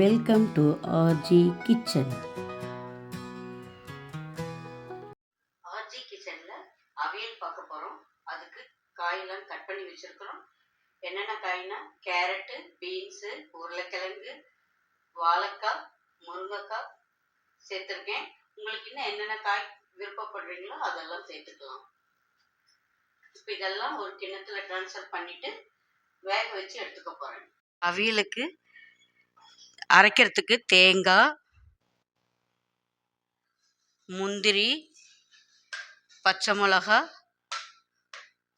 Welcome to RG kitchen. RG கிச்சனில் அவியல் பார்க்க போகிறோம். அதுக்கு காயெல்லாம் கட் பண்ணி வச்சுருக்கிறோம். என்னென்ன காய்னா கேரட்டு, பீன்ஸு, உருளைக்கிழங்கு, வாழைக்காய், முருங்கைக்காய் சேர்த்துருக்கேன். உங்களுக்கு இன்னும் என்னென்ன காய் விருப்பப்படுறீங்களோ அதெல்லாம் சேர்த்துக்கலாம். இப்போ இதெல்லாம் ஒரு கிண்ணத்தில் ட்ரான்ஸ்ஃபர் பண்ணிவிட்டு வேக வச்சு எடுத்துக்க போகிறேன். அவியலுக்கு அரைக்கிறதுக்கு தேங்காய், முந்திரி, பச்சை மிளகா,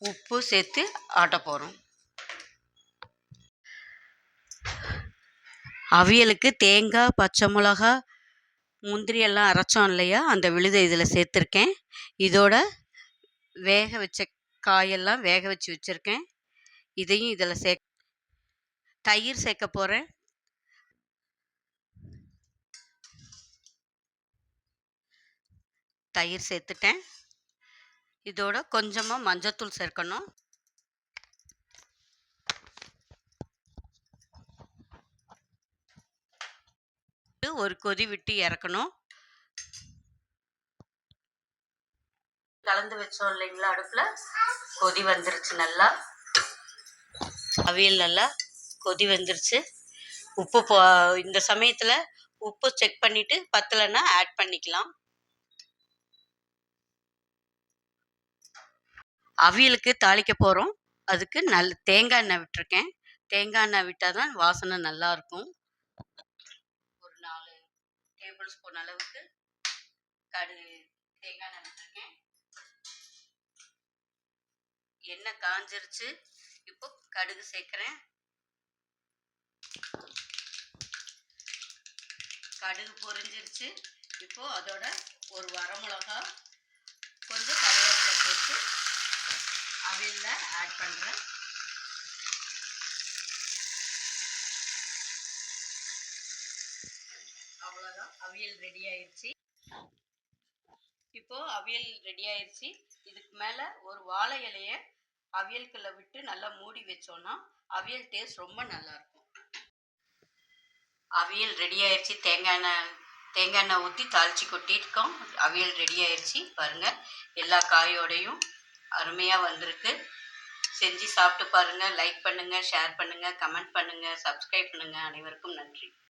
உப்பு சேர்த்து ஆட்ட போகிறோம். அவியலுக்கு தேங்காய், பச்சை மிளகா, முந்திரி எல்லாம் அரைச்சோம் இல்லையா, அந்த விழுதை இதில் சேர்த்துருக்கேன். இதோட வேக வச்ச காயெல்லாம் வேக வச்சு வச்சுருக்கேன். இதையும் இதில் தயிர் சேர்க்க போகிறேன். தயிர் சேர்த்துட்டேன். இதோட கொஞ்சமாக மஞ்சத்தூள் சேர்க்கணும். ஒரு கொதி விட்டு இறக்கணும். கலந்து வச்சோம் இல்லைங்களா, அடுப்பில் கொதி வந்துருச்சு. நல்லா அவியல் நல்லா கொதி வந்துருச்சு. உப்பு இந்த சமயத்தில் உப்பு செக் பண்ணிவிட்டு பத்தலைன்னா ஆட் பண்ணிக்கலாம். அவியலுக்கு தாளிக்க போகிறோம். அதுக்கு தேங்காய் எண்ணெய் விட்டுருக்கேன். தேங்காய் எண்ணெய் விட்டால் தான் வாசனை நல்லாயிருக்கும். ஒரு 4 டேபிள் ஸ்பூன் அளவுக்கு தேங்காய் எண்ணெய் விட்டுருக்கேன். எண்ணெய் காஞ்சிருச்சு. இப்போ கடுகு சேர்க்குறேன். கடுகு பொரிஞ்சிருச்சு. இப்போ அதோட ஒரு வரமிளகா, கொஞ்சம் கருவேப்பிலை சேர்த்து அவியலில் ஆட் பண்ணுறேன். அவ்வளோதான், அவியல் ரெடி ஆயிடுச்சு. இப்போ அவியல் ரெடி ஆயிடுச்சு. இதுக்கு மேலே ஒரு வாழை இலையை அவியலுக்குள்ள விட்டு நல்லா மூடி வச்சோன்னா அவியல் டேஸ்ட் ரொம்ப நல்லாயிருக்கும். அவியல் ரெடி ஆயிடுச்சு. தேங்காய் எண்ணெய் ஊற்றி தாளித்து கொட்டியிருக்கோம். அவியல் ரெடி ஆயிடுச்சு. பாருங்கள், எல்லா காயோடையும் அருமையாக வந்திருக்கு. செஞ்சு சாப்பிட்டு பாருங்கள். லைக் பண்ணுங்கள், ஷேர் பண்ணுங்கள், கமெண்ட் பண்ணுங்கள், சப்ஸ்கிரைப் பண்ணுங்கள். அனைவருக்கும் நன்றி.